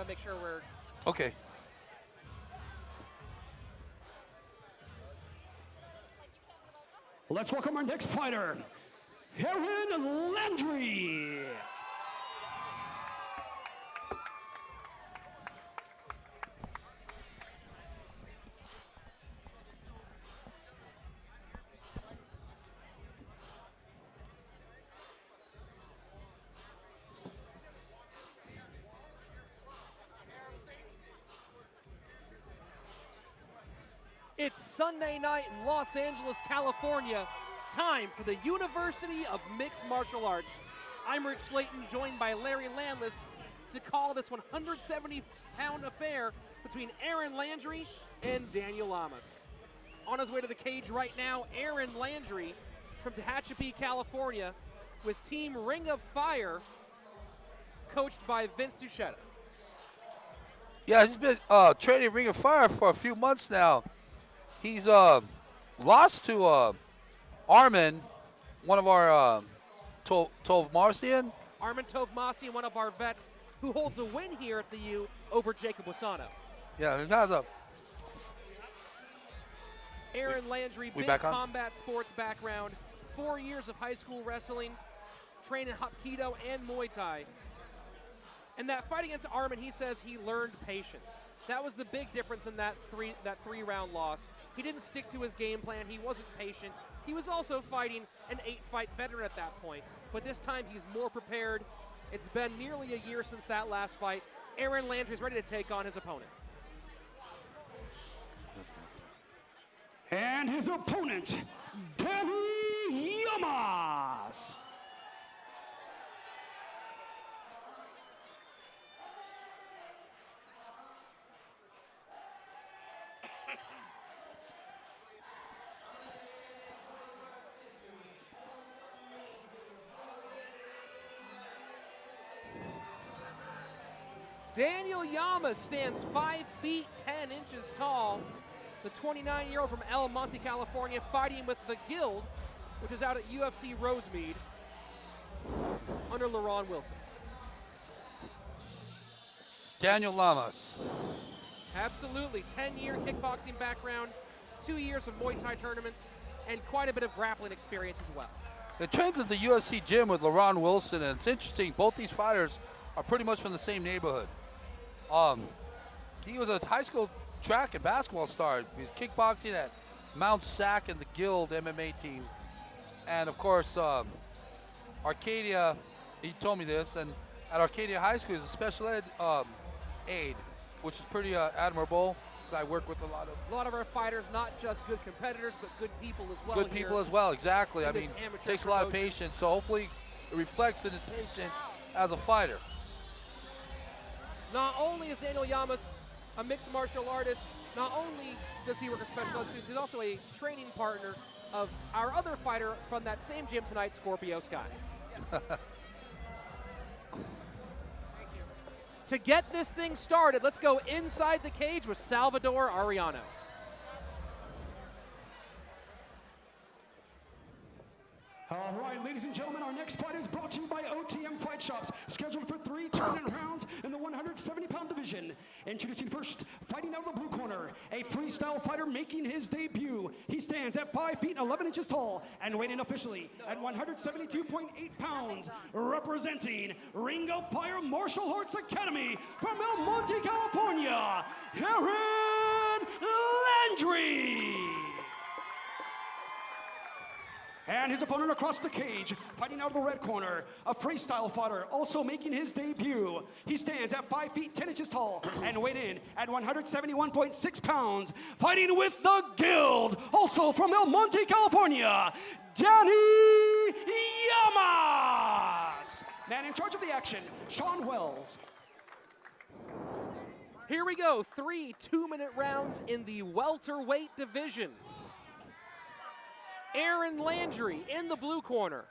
to make sure we're... Okay. Let's welcome our next fighter, Landry. It's Sunday night in Los Angeles, California. Time for the University of Mixed Martial Arts. I'm Rich Slayton, joined by Larry Landless to call this 170-pound affair between Aaron Landry and Daniel Llamas. On his way to the cage right now, Aaron Landry from Tehachapi, California, with Team Ring of Fire, coached by Vince Duchetta. Yeah, he's been training Ring of Fire for a few months now. He's lost to Armin, one of our Tovmarsian. Armin Tovmarsian, one of our vets, who holds a win here at the U over Jacob Wasano. Yeah, he has a... Aaron Landry, big combat sports background, 4 years of high school wrestling, trained in Hapkido and Muay Thai. And that fight against Armin, he says he learned patience. That was the big difference in that three-round loss. He didn't stick to his game plan. He wasn't patient. He was also fighting an 8-fight veteran at that point. But this time he's more prepared. It's been nearly a year since that last fight. Aaron Landry is ready to take on his opponent. And his opponent, Llamas. Daniel Llamas stands 5 feet 10 inches tall. The 29-year-old from El Monte, California, fighting with the Guild, which is out at UFC Rosemead, under LaRon Wilson. Daniel Llamas. Absolutely, 10-year kickboxing background, 2 years of Muay Thai tournaments, and quite a bit of grappling experience as well. He trains at the UFC gym with LaRon Wilson, and it's interesting, both these fighters are pretty much from the same neighborhood. He was a high school track and basketball star. He was kickboxing at Mount Sac and the Guild MMA team. And of course, Arcadia, he told me this, and at Arcadia High School, he's a special ed aide, which is pretty admirable. I work with a lot of our fighters, not just good competitors, but good people as well. Good people as well, exactly. I mean, it takes a lot of patience, so hopefully it reflects in his patience as a fighter. Not only is Daniel Llamas a mixed martial artist, not only does he work with special ed students, he's also a training partner of our other fighter from that same gym tonight, Scorpio Sky. To get this thing started, let's go inside the cage with Salvador Arellano. All right, ladies and gentlemen, our next fight is brought to you by OTM Fight Shops, scheduled for 3 tournament rounds in the 170-pound division. Introducing first, fighting out of the blue corner, a freestyle fighter making his debut. He stands at 5 feet 11 inches tall and weighing officially at 172.8 pounds, representing Ring of Fire Martial Arts Academy from El Monte, California, Aaron Landry. And his opponent across the cage, fighting out of the red corner, a freestyle fighter also making his debut. He stands at 5 feet 10 inches tall and weighed in at 171.6 pounds, fighting with the Guild, also from El Monte, California, Danny Llamas. Man in charge of the action, Sean Wells. Here we go, 3 2-minute rounds in the welterweight division. Aaron Landry in the blue corner.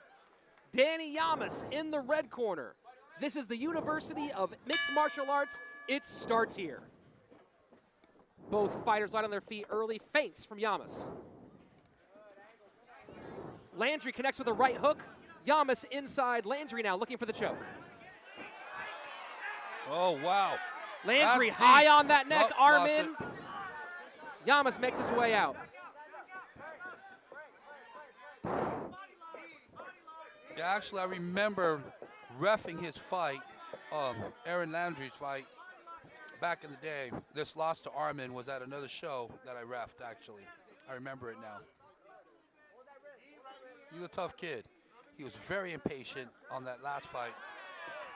Danny Llamas in the red corner. This is the University of Mixed Martial Arts. It starts here. Both fighters light on their feet early. Feints from Llamas. Landry connects with a right hook. Llamas inside. Landry now looking for the choke. Oh, wow. Landry That's high deep. on that neck, Nope, arm lost in. it. Llamas makes his way out. Yeah, actually, I remember reffing his fight, Aaron Landry's fight, back in the day. This loss to Armin was at another show that I reffed, actually. I remember it now. He's a tough kid. He was very impatient on that last fight.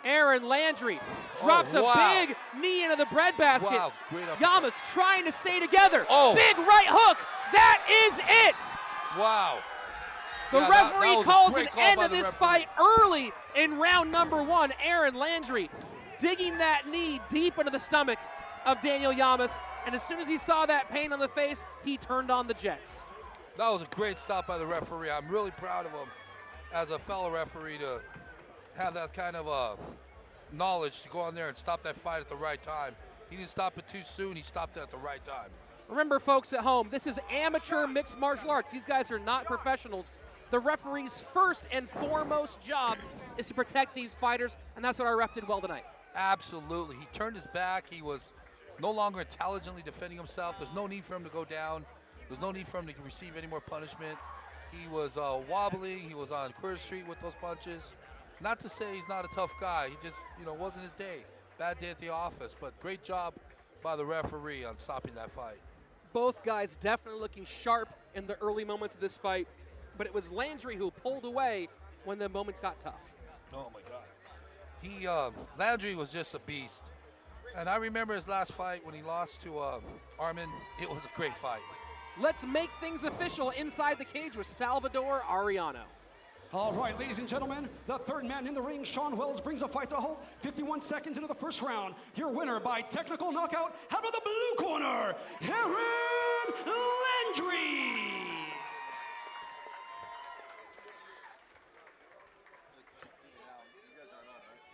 Aaron Landry drops a big knee into the breadbasket. Wow, great uppercut. Llamas trying to stay together. Oh. Big right hook. That is it. Wow. The Yeah, referee that was a calls great an call end by to the this referee. fight early in round number 1. Aaron Landry digging that knee deep into the stomach of Daniel Llamas. And as soon as he saw that pain on the face, he turned on the jets. That was a great stop by the referee. I'm really proud of him as a fellow referee to have that kind of knowledge to go on there and stop that fight at the right time. He didn't stop it too soon. He stopped it at the right time. Remember, folks at home, this is amateur mixed martial arts. These guys are not professionals. The referee's first and foremost job is to protect these fighters, and that's what our ref did well tonight. Absolutely. He turned his back. He was no longer intelligently defending himself. There's no need for him to go down. There's no need for him to receive any more punishment. He was wobbling. He was on Queer Street with those punches. Not to say he's not a tough guy. He just, wasn't his day. Bad day at the office. But great job by the referee on stopping that fight. Both guys definitely looking sharp in the early moments of this fight, but it was Landry who pulled away when the moments got tough. Oh, my God. Landry was just a beast. And I remember his last fight when he lost to Armin. It was a great fight. Let's make things official inside the cage with Salvador Arellano. All right, ladies and gentlemen, the third man in the ring, Sean Wells, brings a fight to a halt 51 seconds into the first round. Your winner by technical knockout out of the blue corner, Aaron Landry.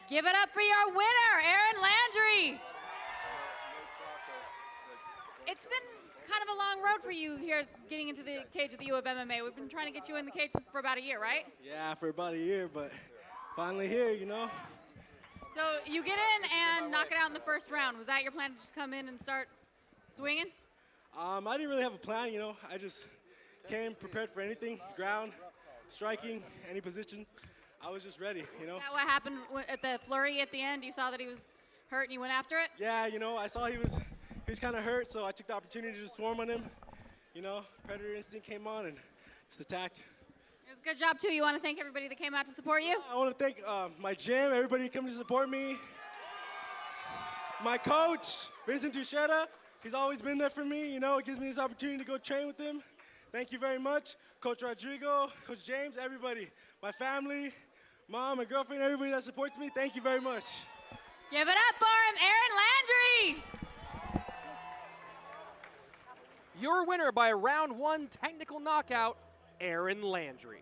Give it up for your winner, Aaron Landry. It's been kind of a long road for you here getting into the cage of the U of MMA. We've been trying to get you in the cage for about a year, right? Yeah, for about a year, but finally here, So you get in and knock it out in the first round. Was that your plan to just come in and start swinging? I didn't really have a plan, I just came prepared for anything, ground, striking, any positions. I was just ready, Is that what happened at the flurry at the end? You saw that he was hurt and you went after it? Yeah, I saw he was kind of hurt, so I took the opportunity to just swarm on him. Predator instinct came on and just attacked. It was a good job, too. You want to thank everybody that came out to support you? I want to thank my gym, everybody coming to support me. My coach, Vincent Tuchetta, he's always been there for me. It gives me this opportunity to go train with him. Thank you very much. Coach Rodrigo, Coach James, everybody. My family, mom, my girlfriend, everybody that supports me, thank you very much. Give it up for him, Aaron Landry. Your winner by a round 1 technical knockout, Aaron Landry.